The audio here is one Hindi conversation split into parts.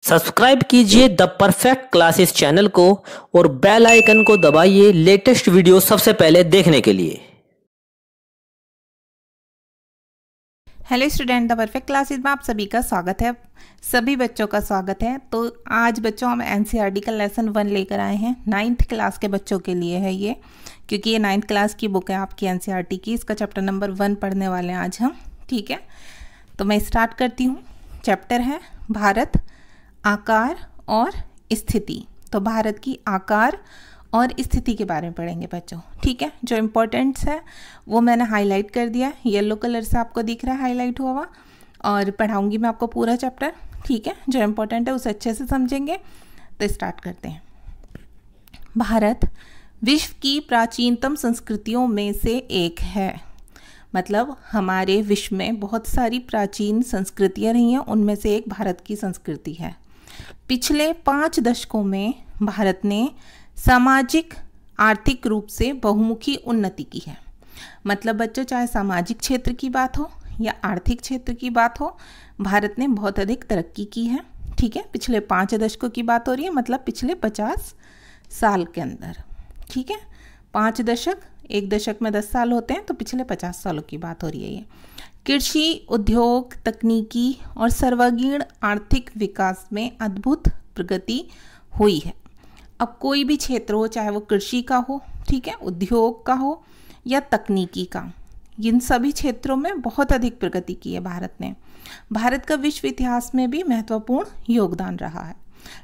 सब्सक्राइब कीजिए द परफेक्ट क्लासेस चैनल को और बेल आइकन को दबाइए लेटेस्ट वीडियो सबसे पहले देखने के लिए। Hello student, the perfect classes में आप सभी का स्वागत है। सभी बच्चों का स्वागत है। तो आज बच्चों हम एनसीईआरटी का लेसन 1 लेकर आए हैं। 9th क्लास के बच्चों के लिए है ये, क्योंकि ये 9th क्लास की बुक है आपकी एनसीईआरटी की। इसका चैप्टर नंबर 1 पढ़ने वाले हैं आज हम। ठीक है, तो मैं स्टार्ट करती हूँ। चैप्टर है भारत, आकार और स्थिति। तो भारत की आकार और स्थिति के बारे में पढ़ेंगे बच्चों। ठीक है, जो इम्पोर्टेंट्स है वो मैंने हाईलाइट कर दिया है, येलो कलर से आपको दिख रहा है हाईलाइट हुआ हुआ। और पढ़ाऊंगी मैं आपको पूरा चैप्टर। ठीक है, जो इम्पोर्टेंट है उसे अच्छे से समझेंगे। तो स्टार्ट करते हैं। भारत विश्व की प्राचीनतम संस्कृतियों में से एक है। मतलब हमारे विश्व में बहुत सारी प्राचीन संस्कृतियाँ रही हैं, उनमें से एक भारत की संस्कृति है। पिछले 5 दशकों में भारत ने सामाजिक आर्थिक रूप से बहुमुखी उन्नति की है। मतलब बच्चों, चाहे सामाजिक क्षेत्र की बात हो या आर्थिक क्षेत्र की बात हो, भारत ने बहुत अधिक तरक्की की है। ठीक है, पिछले 5 दशकों की बात हो रही है, मतलब पिछले 50 साल के अंदर। ठीक है, 5 दशक, एक दशक में 10 साल होते हैं, तो पिछले 50 सालों की बात हो रही है ये। कृषि, उद्योग, तकनीकी और सर्वांगीण आर्थिक विकास में अद्भुत प्रगति हुई है। अब कोई भी क्षेत्र हो, चाहे वो कृषि का हो, ठीक है, उद्योग का हो या तकनीकी का, इन सभी क्षेत्रों में बहुत अधिक प्रगति की है भारत ने। भारत का विश्व इतिहास में भी महत्वपूर्ण योगदान रहा है।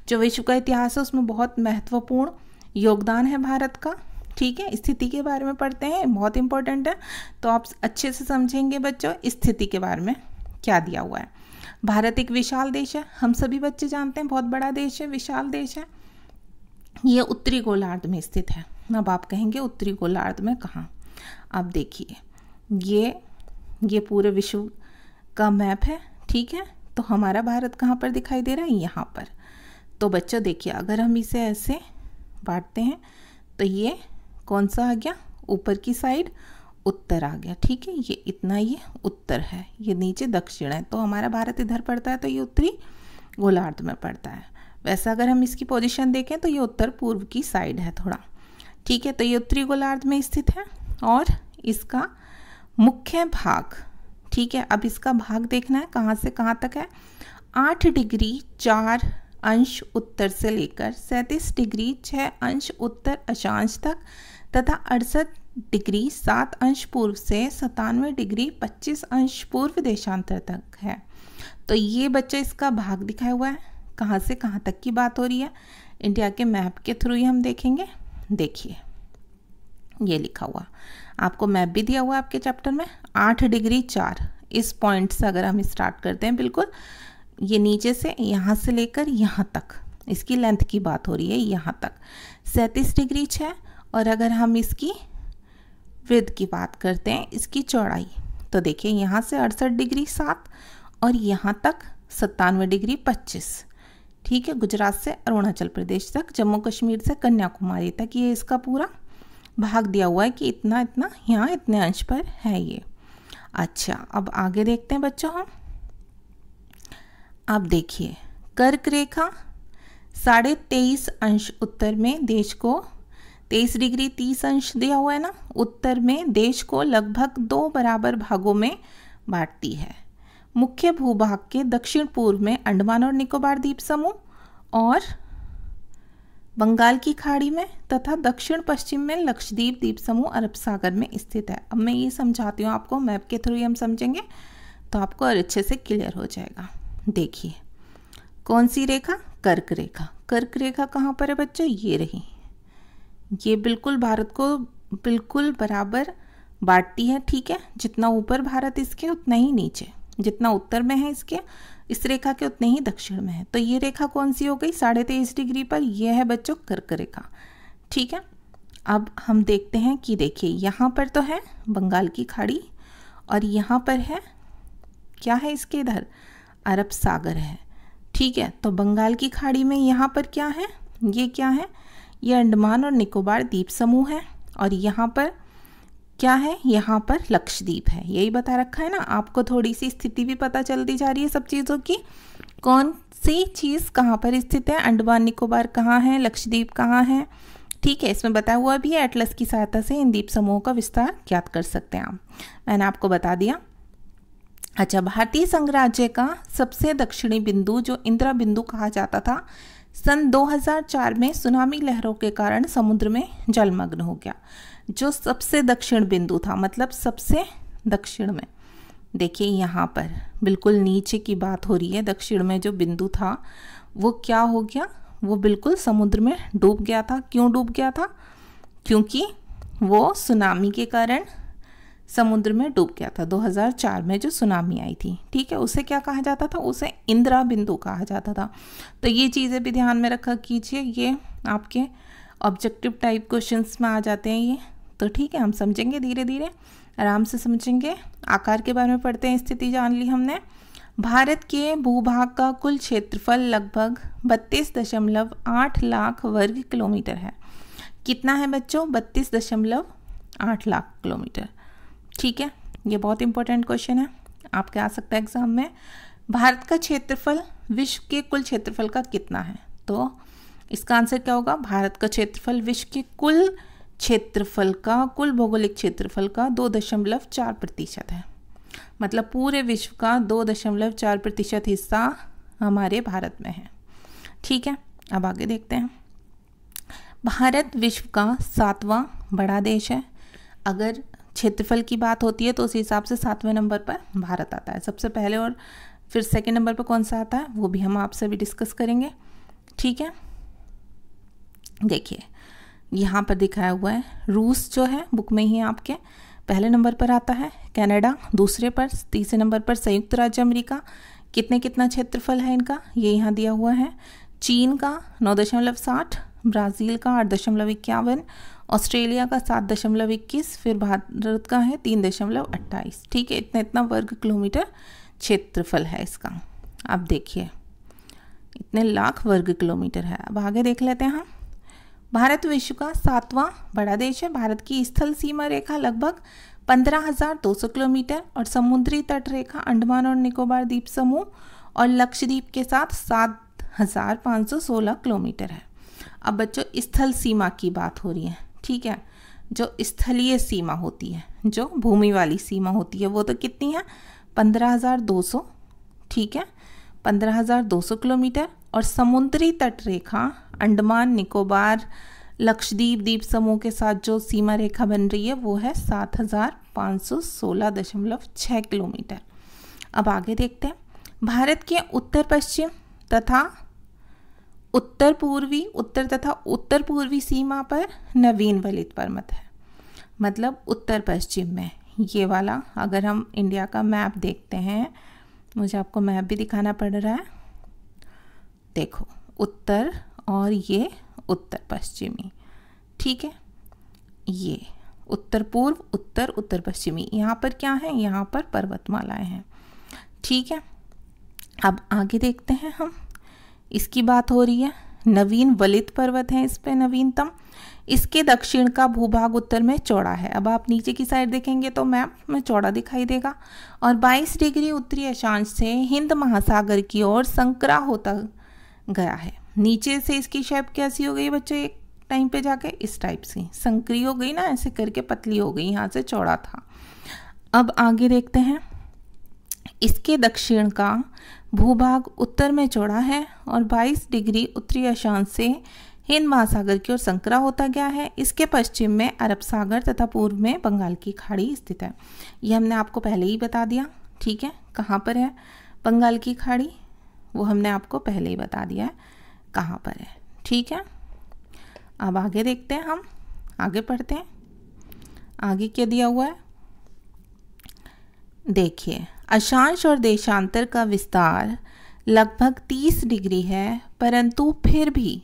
जो विश्व का इतिहास है उसमें बहुत महत्वपूर्ण योगदान है भारत का। ठीक है, स्थिति के बारे में पढ़ते हैं, बहुत इंपॉर्टेंट है। तो आप अच्छे से समझेंगे बच्चों स्थिति के बारे में क्या दिया हुआ है। भारत एक विशाल देश है, हम सभी बच्चे जानते हैं, बहुत बड़ा देश है, विशाल देश है। ये उत्तरी गोलार्ध में स्थित है। अब आप कहेंगे उत्तरी गोलार्ध में कहाँ? अब देखिए, ये पूरे विश्व का मैप है। ठीक है, तो हमारा भारत कहाँ पर दिखाई दे रहा है? यहाँ पर। तो बच्चों देखिए, अगर हम इसे ऐसे बांटते हैं तो ये कौन सा आ गया? ऊपर की साइड उत्तर आ गया। ठीक है, ये इतना ये उत्तर है, ये नीचे दक्षिण है। तो हमारा भारत इधर पड़ता है, तो ये उत्तरी गोलार्ध में पड़ता है। वैसा अगर हम इसकी पोजीशन देखें तो ये उत्तर पूर्व की साइड है थोड़ा। ठीक है, तो ये उत्तरी गोलार्ध में स्थित है और इसका मुख्य भाग, ठीक है, अब इसका भाग देखना है कहाँ से कहाँ तक है। 8 डिग्री 4 अंश उत्तर से लेकर 37 डिग्री 6 अंश उत्तर अक्षांश तक तथा 68 डिग्री 7 अंश पूर्व से 97 डिग्री 25 अंश पूर्व देशांतर तक है। तो ये बच्चा इसका भाग दिखाया हुआ है, कहाँ से कहाँ तक की बात हो रही है। इंडिया के मैप के थ्रू ही हम देखेंगे। देखिए, ये लिखा हुआ, आपको मैप भी दिया हुआ है आपके चैप्टर में। 8 डिग्री 4 इस पॉइंट से अगर हम स्टार्ट करते हैं, बिल्कुल ये नीचे से यहाँ से लेकर यहाँ तक, इसकी लेंथ की बात हो रही है, यहाँ तक 37 डिग्री 6। और अगर हम इसकी विड्थ की बात करते हैं, इसकी चौड़ाई, तो देखिए यहाँ से 68 डिग्री 7 और यहाँ तक 97 डिग्री 25। ठीक है, गुजरात से अरुणाचल प्रदेश तक, जम्मू कश्मीर से कन्याकुमारी तक, ये इसका पूरा भाग दिया हुआ है कि इतना इतना यहाँ इतने अंश पर है ये। अच्छा, अब आगे देखते हैं बच्चों हम। अब देखिए, कर्क रेखा 23.5 अंश उत्तर में देश को 23 डिग्री 30 अंश दिया हुआ है ना, उत्तर में देश को लगभग 2 बराबर भागों में बांटती है। मुख्य भूभाग के दक्षिण पूर्व में अंडमान और निकोबार द्वीप समूह और बंगाल की खाड़ी में तथा दक्षिण पश्चिम में लक्षद्वीप द्वीप समूह अरब सागर में स्थित है। अब मैं ये समझाती हूँ आपको, मैप के थ्रू ही हम समझेंगे तो आपको और अच्छे से क्लियर हो जाएगा। देखिए, कौन सी रेखा? कर्क रेखा। कर्क रेखा कहाँ पर है बच्चों? ये रही। ये बिल्कुल भारत को बिल्कुल बराबर बांटती है। ठीक है, जितना ऊपर भारत इसके उतना ही नीचे, जितना उत्तर में है इसके, इस रेखा के उतने ही दक्षिण में है। तो ये रेखा कौन सी हो गई? 23.5 डिग्री पर। यह है बच्चों कर्क रेखा। ठीक है, अब हम देखते हैं कि देखिए, यहाँ पर तो है बंगाल की खाड़ी और यहाँ पर है क्या है इसके इधर? अरब सागर है। ठीक है, तो बंगाल की खाड़ी में यहाँ पर क्या है? ये क्या है? ये अंडमान और निकोबार द्वीप समूह है। और यहाँ पर क्या है? यहाँ पर लक्षद्वीप है। यही बता रखा है ना आपको, थोड़ी सी स्थिति भी पता चलती जा रही है सब चीज़ों की। कौन सी चीज़ कहाँ पर स्थित है, अंडमान निकोबार कहाँ है, लक्षद्वीप कहाँ है, ठीक है, इसमें बताया हुआ भी है। एटलस की सहायता से इन द्वीप समूहों का विस्तार ज्ञात कर सकते हैं आप, मैंने आपको बता दिया। अच्छा, भारतीय संघ राज्य का सबसे दक्षिणी बिंदु जो इंदिरा बिंदु कहा जाता था, सन 2004 में सुनामी लहरों के कारण समुद्र में जलमग्न हो गया। जो सबसे दक्षिण बिंदु था, मतलब सबसे दक्षिण में, देखिए यहाँ पर बिल्कुल नीचे की बात हो रही है। दक्षिण में जो बिंदु था वो क्या हो गया, वो बिल्कुल समुद्र में डूब गया था। क्यों डूब गया था? क्योंकि वो सुनामी के कारण समुद्र में डूब गया था। 2004 में जो सुनामी आई थी, ठीक है, उसे क्या कहा जाता था? उसे इंदिरा बिंदु कहा जाता था। तो ये चीज़ें भी ध्यान में रखा कीजिए, ये आपके ऑब्जेक्टिव टाइप क्वेश्चंस में आ जाते हैं ये। तो ठीक है, हम समझेंगे, धीरे धीरे आराम से समझेंगे। आकार के बारे में पढ़ते हैं। स्थिति जान ली हमने। भारत के भूभाग का कुल क्षेत्रफल लगभग 32.8 लाख वर्ग किलोमीटर है। कितना है बच्चों? 32.8 लाख किलोमीटर। ठीक है, ये बहुत इंपॉर्टेंट क्वेश्चन है, आपके आ सकता है एग्जाम में। भारत का क्षेत्रफल विश्व के कुल क्षेत्रफल का कितना है? तो इसका आंसर क्या होगा? भारत का क्षेत्रफल विश्व के कुल क्षेत्रफल का, कुल भौगोलिक क्षेत्रफल का 2.4% है। मतलब पूरे विश्व का 2.4% हिस्सा हमारे भारत में है। ठीक है, अब आगे देखते हैं। भारत विश्व का 7वां बड़ा देश है। अगर क्षेत्रफल की बात होती है तो उस हिसाब से 7वें नंबर पर भारत आता है सबसे पहले, और फिर सेकंड नंबर पर कौन सा आता है वो भी हम आपसे भी डिस्कस करेंगे। ठीक है, देखिए यहाँ पर दिखाया हुआ है, रूस जो है बुक में ही आपके पहले नंबर पर आता है, कनाडा दूसरे पर, तीसरे नंबर पर संयुक्त राज्य अमेरिका। कितना क्षेत्रफल है इनका, ये यहाँ दिया हुआ है। चीन का 9.60, ब्राज़ील का 8.51, ऑस्ट्रेलिया का 7.21, फिर भारत का है 3.28। ठीक है, इतना वर्ग किलोमीटर क्षेत्रफल है इसका। अब देखिए इतने लाख वर्ग किलोमीटर है। अब आगे देख लेते हैं हम। भारत विश्व का 7वां बड़ा देश है। भारत की स्थल सीमा रेखा लगभग 15,200 किलोमीटर और समुद्री तट रेखा अंडमान और निकोबार द्वीप समूह और लक्षद्वीप के साथ 7,516 किलोमीटर है। अब बच्चों स्थल सीमा की बात हो रही है, ठीक है। जो स्थलीय सीमा होती है, जो भूमि वाली सीमा होती है, वो तो कितनी है? 15,200, ठीक है, 15,200 किलोमीटर। और समुद्री तट रेखा अंडमान निकोबार लक्षद्वीप द्वीप समूह के साथ जो सीमा रेखा बन रही है वो है 7,516.6 किलोमीटर। अब आगे देखते हैं। भारत के उत्तर पश्चिम तथा उत्तर पूर्वी सीमा पर नवीन वलित पर्वत है। मतलब उत्तर पश्चिम में ये वाला, अगर हम इंडिया का मैप देखते हैं, मुझे आपको मैप भी दिखाना पड़ रहा है, देखो उत्तर और ये उत्तर पश्चिमी, ठीक है, ये उत्तर पूर्व, उत्तर पश्चिमी, यहाँ पर क्या है? यहाँ पर पर्वतमालाएं हैं। ठीक है, अब आगे देखते हैं हम। इसकी बात हो रही है, नवीन वलित पर्वत है इस पे नवीनतम। इसके दक्षिण का भूभाग उत्तर में चौड़ा है। अब आप नीचे की साइड देखेंगे तो मैप में चौड़ा दिखाई देगा और 22 डिग्री उत्तरी अक्षांश से हिंद महासागर की ओर संकरा होता गया है। नीचे से इसकी शेप कैसी हो गई बच्चों? एक टाइम पे जाके इस टाइप से संकरी हो गई ना, ऐसे करके पतली हो गई, यहाँ से चौड़ा था। अब आगे देखते हैं। इसके दक्षिण का भूभाग उत्तर में चौड़ा है और 22 डिग्री उत्तरी अक्षांश से हिंद महासागर की ओर संकरा होता गया है। इसके पश्चिम में अरब सागर तथा पूर्व में बंगाल की खाड़ी स्थित है। ये हमने आपको पहले ही बता दिया, ठीक है। कहाँ पर है बंगाल की खाड़ी? वो हमने आपको पहले ही बता दिया है कहाँ पर है, ठीक है। अब आगे देखते हैं, हम आगे पढ़ते हैं। आगे क्या दिया हुआ है? देखिए, अक्षांश और देशांतर का विस्तार लगभग 30 डिग्री है, परंतु फिर भी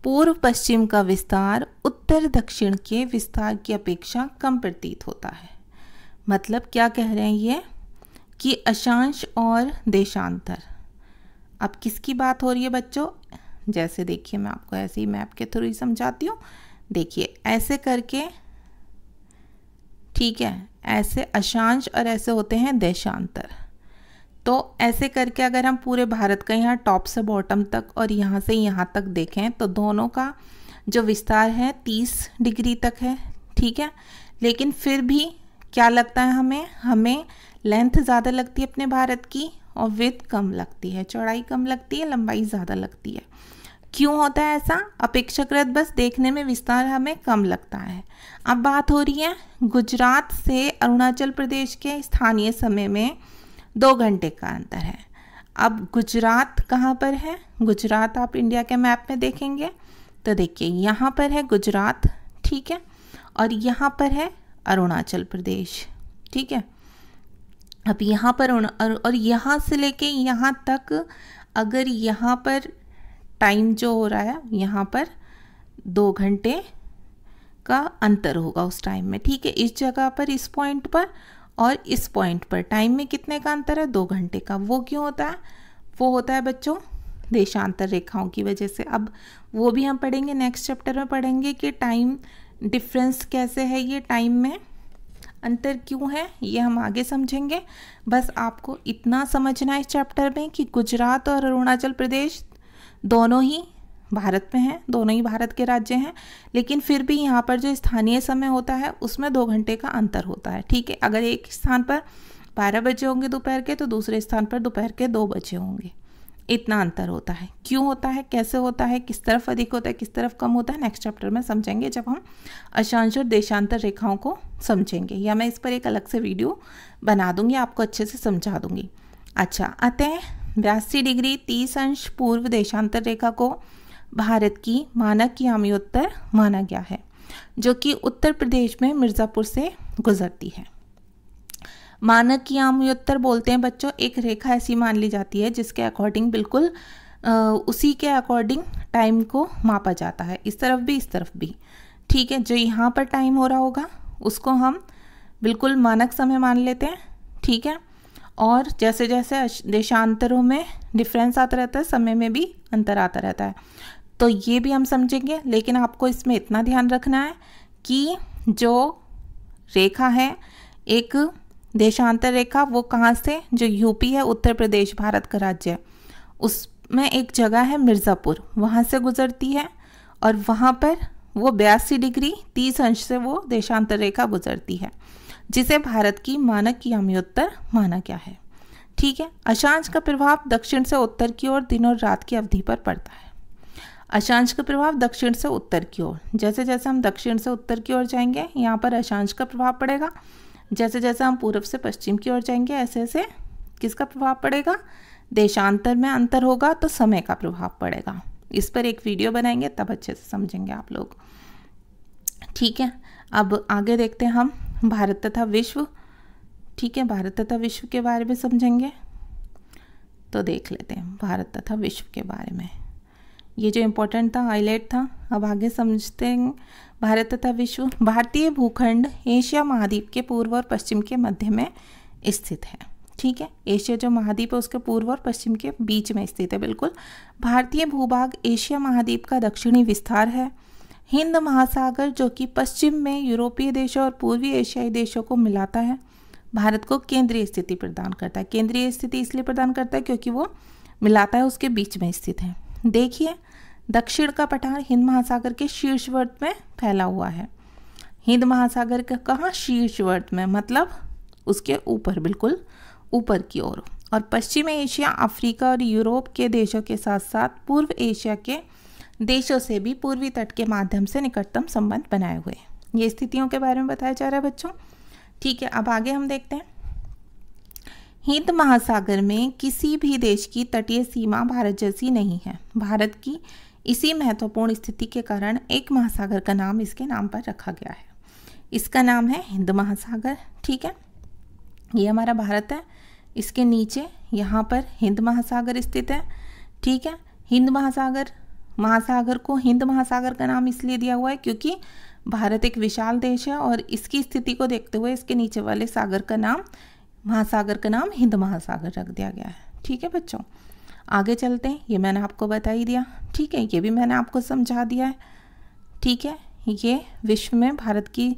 पूर्व पश्चिम का विस्तार उत्तर दक्षिण के विस्तार की अपेक्षा कम प्रतीत होता है। मतलब क्या कह रहे हैं ये कि अक्षांश और देशांतर। अब किसकी बात हो रही है बच्चों? जैसे देखिए, मैं आपको ऐसे ही मैप के थ्रू ही समझाती हूँ। देखिए ऐसे करके, ठीक है, ऐसे अक्षांश और ऐसे होते हैं देशांतर। तो ऐसे करके अगर हम पूरे भारत का यहाँ टॉप से बॉटम तक और यहाँ से यहाँ तक देखें तो दोनों का जो विस्तार है 30 डिग्री तक है, ठीक है। लेकिन फिर भी क्या लगता है हमें लेंथ ज़्यादा लगती है अपने भारत की और विड्थ कम लगती है, चौड़ाई कम लगती है, लंबाई ज़्यादा लगती है। क्यों होता है ऐसा? अपेक्षाकृत बस देखने में विस्तार हमें कम लगता है। अब बात हो रही है गुजरात से अरुणाचल प्रदेश के स्थानीय समय में 2 घंटे का अंतर है। अब गुजरात कहाँ पर है? गुजरात आप इंडिया के मैप में देखेंगे तो देखिए यहाँ पर है गुजरात, ठीक है, और यहाँ पर है अरुणाचल प्रदेश, ठीक है। अब यहाँ पर और यहाँ से लेके यहाँ तक अगर यहाँ पर टाइम जो हो रहा है यहाँ पर 2 घंटे का अंतर होगा उस टाइम में, ठीक है। इस जगह पर इस पॉइंट पर और इस पॉइंट पर टाइम में कितने का अंतर है? 2 घंटे का। वो क्यों होता है? वो होता है बच्चों देशांतर रेखाओं की वजह से। अब वो भी हम पढ़ेंगे, नेक्स्ट चैप्टर में पढ़ेंगे कि टाइम डिफरेंस कैसे है, ये टाइम में अंतर क्यों है, ये हम आगे समझेंगे। बस आपको इतना समझना है इस चैप्टर में कि गुजरात और अरुणाचल प्रदेश दोनों ही भारत में हैं, दोनों ही भारत के राज्य हैं, लेकिन फिर भी यहाँ पर जो स्थानीय समय होता है उसमें 2 घंटे का अंतर होता है, ठीक है। अगर एक स्थान पर 12 बजे होंगे दोपहर के तो दूसरे स्थान पर दोपहर के 2 बजे होंगे, इतना अंतर होता है। क्यों होता है, कैसे होता है, किस तरफ अधिक होता है, किस तरफ कम होता है, नेक्स्ट चैप्टर में समझेंगे जब हम अक्षांश और देशांतर रेखाओं को समझेंगे, या मैं इस पर एक अलग से वीडियो बना दूंगी, आपको अच्छे से समझा दूंगी। अच्छा, अतः 82 डिग्री 30 अंश पूर्व देशांतर रेखा को भारत की मानक यामियोत्तर माना गया है, जो कि उत्तर प्रदेश में मिर्ज़ापुर से गुजरती है। मानक यामियोत्तर बोलते हैं बच्चों एक रेखा ऐसी मान ली जाती है जिसके अकॉर्डिंग बिल्कुल उसी के अकॉर्डिंग टाइम को मापा जाता है, इस तरफ भी इस तरफ भी, ठीक है। जो यहाँ पर टाइम हो रहा होगा उसको हम बिल्कुल मानक समय मान लेते हैं, ठीक है। और जैसे जैसे देशांतरों में डिफरेंस आता रहता है, समय में भी अंतर आता रहता है, तो ये भी हम समझेंगे। लेकिन आपको इसमें इतना ध्यान रखना है कि जो रेखा है एक देशांतर रेखा, वो कहाँ से, जो यूपी है उत्तर प्रदेश भारत का राज्य है, उसमें एक जगह है मिर्ज़ापुर, वहाँ से गुजरती है और वहाँ पर वो 82 डिग्री 30 अंश से वो देशांतर रेखा गुजरती है, जिसे भारत की मानक यामियोत्तर माना गया है, ठीक है। अक्षांश का प्रभाव दक्षिण से उत्तर की ओर दिन और रात की अवधि पर पड़ता है। अक्षांश का प्रभाव दक्षिण से उत्तर की ओर, जैसे जैसे हम दक्षिण से उत्तर की ओर जाएंगे यहाँ पर अक्षांश का प्रभाव पड़ेगा, जैसे जैसे हम पूर्व से पश्चिम की ओर जाएंगे ऐसे ऐसे किसका प्रभाव पड़ेगा? देशांतर में अंतर होगा तो समय का प्रभाव पड़ेगा। इस पर एक वीडियो बनाएंगे तब अच्छे से समझेंगे आप लोग, ठीक है। अब आगे देखते हैं हम भारत तथा विश्व, ठीक है। भारत तथा विश्व के बारे में समझेंगे, तो देख लेते हैं भारत तथा विश्व के बारे में। ये जो इम्पोर्टेंट था, हाईलाइट था, अब आगे समझते हैं। भारत तथा विश्व, भारतीय भूखंड एशिया महाद्वीप के पूर्व और पश्चिम के मध्य में स्थित है, ठीक है। एशिया जो महाद्वीप है उसके पूर्व और पश्चिम के बीच में स्थित है, बिल्कुल। भारतीय भूभाग एशिया महाद्वीप का दक्षिणी विस्तार है। हिंद महासागर जो कि पश्चिम में यूरोपीय देशों और पूर्वी एशियाई देशों को मिलाता है, भारत को केंद्रीय स्थिति प्रदान करता है। केंद्रीय स्थिति इसलिए प्रदान करता है क्योंकि वो मिलाता है, उसके बीच में स्थित है। देखिए दक्षिण का पठार हिंद महासागर के शीर्षवर्त में फैला हुआ है। हिंद महासागर का कहाँ? शीर्षवर्त में, मतलब उसके ऊपर, बिल्कुल ऊपर की ओर। और पश्चिम एशिया, अफ्रीका और यूरोप के देशों के साथ साथ पूर्व एशिया के देशों से भी पूर्वी तट के माध्यम से निकटतम संबंध बनाए हुए। ये स्थितियों के बारे में बताया जा रहा है बच्चों, ठीक है। अब आगे हम देखते हैं। हिंद महासागर में किसी भी देश की तटीय सीमा भारत जैसी नहीं है। भारत की इसी महत्वपूर्ण स्थिति के कारण एक महासागर का नाम इसके नाम पर रखा गया है, इसका नाम है हिंद महासागर, ठीक है। ये हमारा भारत है, इसके नीचे यहाँ पर हिंद महासागर स्थित है, ठीक है। हिंद महासागर को हिंद महासागर का नाम इसलिए दिया हुआ है क्योंकि भारत एक विशाल देश है और इसकी स्थिति को देखते हुए इसके नीचे वाले सागर का नाम, महासागर का नाम हिंद महासागर रख दिया गया है, ठीक है बच्चों। आगे चलते हैं, ये मैंने आपको बता ही दिया, ठीक है। ये भी मैंने आपको समझा दिया है, ठीक है। ये विश्व में भारत की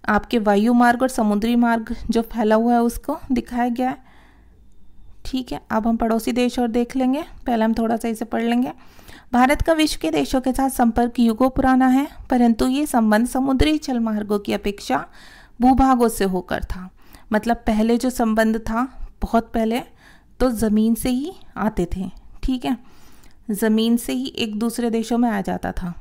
आपके वायु मार्ग और समुद्री मार्ग जो फैला हुआ है उसको दिखाया गया है, ठीक है, अब हम पड़ोसी देश और देख लेंगे। पहले हम थोड़ा सा इसे पढ़ लेंगे। भारत का विश्व के देशों के साथ संपर्क युगों पुराना है, परंतु ये संबंध समुद्री जलमार्गों की अपेक्षा भूभागों से होकर था। मतलब पहले जो संबंध था, बहुत पहले तो ज़मीन से ही आते थे। ठीक है, ज़मीन से ही एक दूसरे देशों में आ जाता था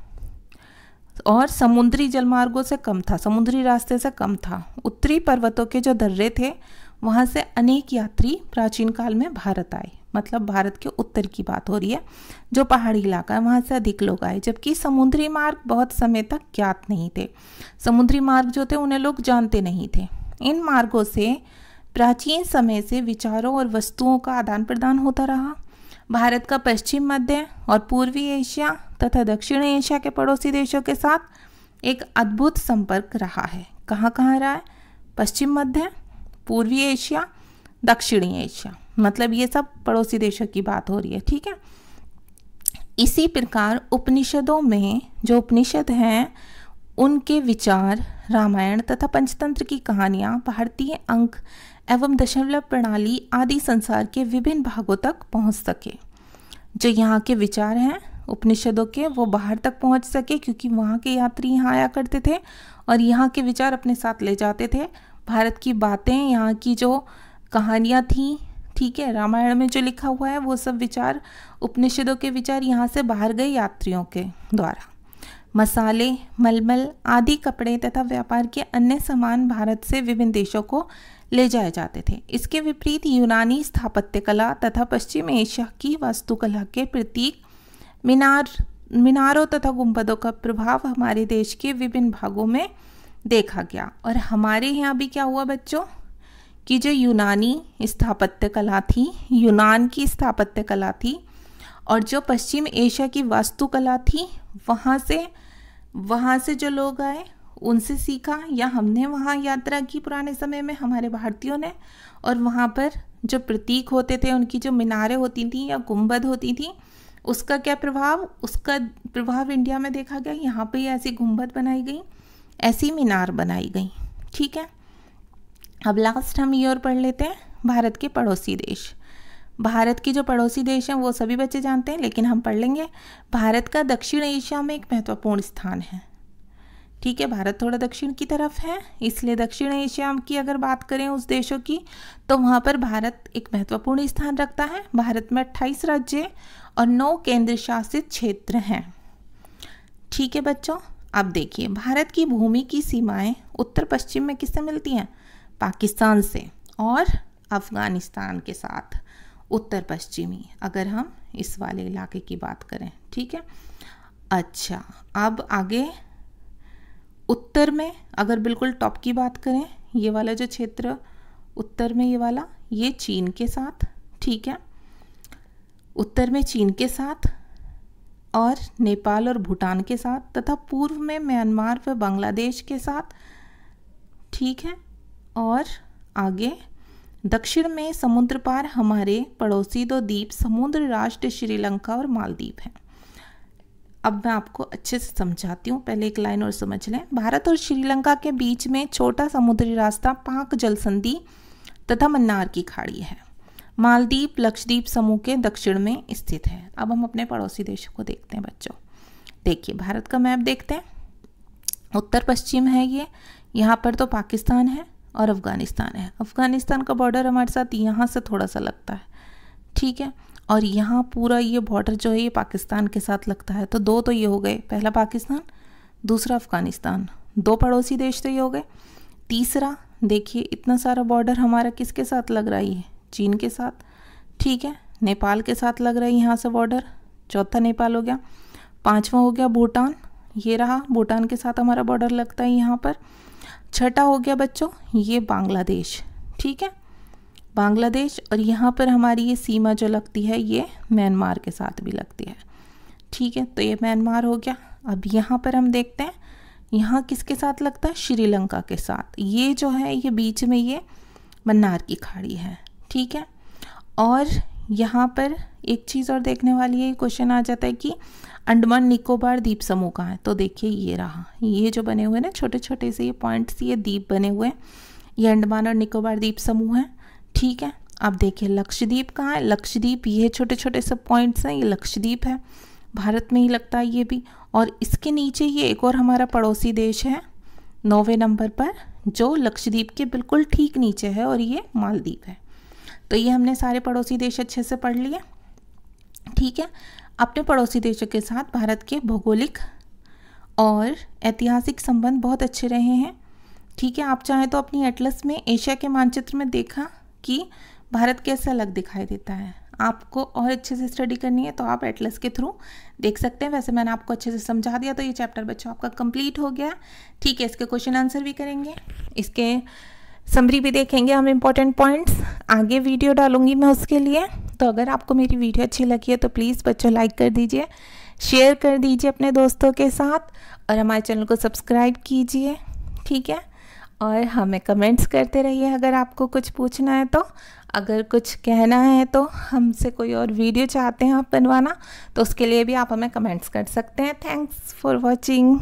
और समुद्री जलमार्गों से कम था, समुद्री रास्ते से कम था। उत्तरी पर्वतों के जो दर्रे थे वहाँ से अनेक यात्री प्राचीन काल में भारत आए। मतलब भारत के उत्तर की बात हो रही है, जो पहाड़ी इलाका है वहाँ से अधिक लोग आए, जबकि समुद्री मार्ग बहुत समय तक ज्ञात नहीं थे। समुद्री मार्ग जो थे उन्हें लोग जानते नहीं थे। इन मार्गों से प्राचीन समय से विचारों और वस्तुओं का आदान प्रदान होता रहा। भारत का पश्चिम मध्य और पूर्वी एशिया तथा दक्षिण एशिया के पड़ोसी देशों के साथ एक अद्भुत संपर्क रहा है। कहाँ कहाँ रहा है? पश्चिम मध्य, पूर्वी एशिया, दक्षिणी एशिया, मतलब ये सब पड़ोसी देशों की बात हो रही है। ठीक है, इसी प्रकार उपनिषदों में जो उपनिषद हैं उनके विचार, रामायण तथा पंचतंत्र की कहानियाँ, भारतीय अंक एवं दशमलव प्रणाली आदि संसार के विभिन्न भागों तक पहुँच सके। जो यहाँ के विचार हैं उपनिषदों के, वो बाहर तक पहुँच सके, क्योंकि वहाँ के यात्री यहाँ आया करते थे और यहाँ के विचार अपने साथ ले जाते थे। भारत की बातें, यहाँ की जो कहानियाँ थीं, ठीक है, रामायण में जो लिखा हुआ है वो सब विचार, उपनिषदों के विचार यहाँ से बाहर गए यात्रियों के द्वारा। मसाले, मलमल आदि कपड़े तथा व्यापार के अन्य सामान भारत से विभिन्न देशों को ले जाए जाते थे। इसके विपरीत यूनानी स्थापत्य कला तथा पश्चिम एशिया की वास्तुकला के प्रतीक मीनारों तथा गुंबदों का प्रभाव हमारे देश के विभिन्न भागों में देखा गया। और हमारे यहाँ भी क्या हुआ बच्चों कि जो यूनानी स्थापत्य कला थी, यूनान की स्थापत्य कला थी, और जो पश्चिम एशिया की वास्तुकला थी, वहाँ से जो लोग आए उनसे सीखा, या हमने वहाँ यात्रा की पुराने समय में, हमारे भारतीयों ने, और वहाँ पर जो प्रतीक होते थे, उनकी जो मीनारें होती थी या गुंबद होती थी, उसका क्या प्रभाव, उसका प्रभाव इंडिया में देखा गया। यहाँ पे ऐसी गुंबद बनाई गई, ऐसी मीनार बनाई गई। ठीक है, अब लास्ट हम ये और पढ़ लेते हैं भारत के पड़ोसी देश। भारत के जो पड़ोसी देश हैं वो सभी बच्चे जानते हैं, लेकिन हम पढ़ लेंगे। भारत का दक्षिण एशिया में एक महत्वपूर्ण स्थान है। ठीक है, भारत थोड़ा दक्षिण की तरफ है, इसलिए दक्षिण एशिया की अगर बात करें उस देशों की, तो वहाँ पर भारत एक महत्वपूर्ण स्थान रखता है। भारत में 28 राज्य और 9 केंद्र शासित क्षेत्र हैं। ठीक है बच्चों, अब देखिए भारत की भूमि की सीमाएं उत्तर पश्चिम में किससे मिलती हैं? पाकिस्तान से और अफगानिस्तान के साथ उत्तर पश्चिमी, अगर हम इस वाले इलाके की बात करें। ठीक है, अच्छा अब आगे उत्तर में अगर बिल्कुल टॉप की बात करें, ये वाला जो क्षेत्र उत्तर में, ये वाला, ये चीन के साथ। ठीक है, उत्तर में चीन के साथ और नेपाल और भूटान के साथ, तथा पूर्व में म्यांमार व बांग्लादेश के साथ। ठीक है, और आगे दक्षिण में समुद्र पार हमारे पड़ोसी 2 द्वीप समुद्र राष्ट्र श्रीलंका और मालदीव हैं। अब मैं आपको अच्छे से समझाती हूँ, पहले एक लाइन और समझ लें। भारत और श्रीलंका के बीच में छोटा समुद्री रास्ता पाक जल संधि तथा मन्नार की खाड़ी है। मालदीव लक्षद्वीप समूह के दक्षिण में स्थित है। अब हम अपने पड़ोसी देशों को देखते हैं बच्चों। देखिए भारत का मैप देखते हैं, उत्तर पश्चिम है ये, यहाँ पर तो पाकिस्तान है और अफगानिस्तान है। अफगानिस्तान का बॉर्डर हमारे साथ यहाँ से थोड़ा सा लगता है। ठीक है, और यहाँ पूरा ये बॉर्डर जो है ये पाकिस्तान के साथ लगता है। तो 2 तो ये हो गए, पहला पाकिस्तान, दूसरा अफगानिस्तान, 2 पड़ोसी देश तो ये हो गए। तीसरा देखिए इतना सारा बॉर्डर हमारा किसके साथ लग रहा है? चीन के साथ। ठीक है, नेपाल के साथ लग रहा है यहाँ से बॉर्डर, चौथा नेपाल हो गया। 5वां हो गया भूटान, ये रहा, भूटान के साथ हमारा बॉर्डर लगता है यहाँ पर। 6ठा हो गया बच्चों ये बांग्लादेश। ठीक है, बांग्लादेश, और यहाँ पर हमारी ये सीमा जो लगती है ये म्यांमार के साथ भी लगती है। ठीक है, तो ये म्यांमार हो गया। अब यहाँ पर हम देखते हैं यहाँ किसके साथ लगता है? श्रीलंका के साथ। ये जो है ये बीच में ये मन्नार की खाड़ी है। ठीक है, और यहाँ पर एक चीज़ और देखने वाली है, क्वेश्चन आ जाता है कि अंडमान निकोबार द्वीप समूह कहाँ है? तो देखिए ये रहा, ये जो बने हुए ना छोटे छोटे से ये पॉइंट्स, ये द्वीप बने हुए हैं, ये अंडमान और निकोबार द्वीप समूह है। ठीक है, अब देखिए लक्षद्वीप कहाँ है, लक्षद्वीप ये छोटे छोटे सब पॉइंट्स हैं, ये लक्षद्वीप है, भारत में ही लगता है ये भी। और इसके नीचे ये एक और हमारा पड़ोसी देश है 9वें नंबर पर, जो लक्षद्वीप के बिल्कुल ठीक नीचे है, और ये मालदीव है। तो ये हमने सारे पड़ोसी देश अच्छे से पढ़ लिए। ठीक है, अपने पड़ोसी देशों के साथ भारत के भौगोलिक और ऐतिहासिक संबंध बहुत अच्छे रहे हैं। ठीक है, आप चाहें तो अपनी एटलस में एशिया के मानचित्र में देखा कि भारत कैसा अलग दिखाई देता है। आपको और अच्छे से स्टडी करनी है तो आप एटलस के थ्रू देख सकते हैं। वैसे मैंने आपको अच्छे से समझा दिया, तो ये चैप्टर बच्चों आपका कंप्लीट हो गया। ठीक है, इसके क्वेश्चन आंसर भी करेंगे, इसके समरी भी देखेंगे हम, इम्पोर्टेंट पॉइंट्स आगे वीडियो डालूंगी मैं उसके लिए। तो अगर आपको मेरी वीडियो अच्छी लगी है तो प्लीज़ बच्चों लाइक कर दीजिए, शेयर कर दीजिए अपने दोस्तों के साथ, और हमारे चैनल को सब्सक्राइब कीजिए। ठीक है, और हमें कमेंट्स करते रहिए अगर आपको कुछ पूछना है तो, अगर कुछ कहना है तो, हमसे कोई और वीडियो चाहते हैं आप बनवाना तो उसके लिए भी आप हमें कमेंट्स कर सकते हैं। Thanks for watching.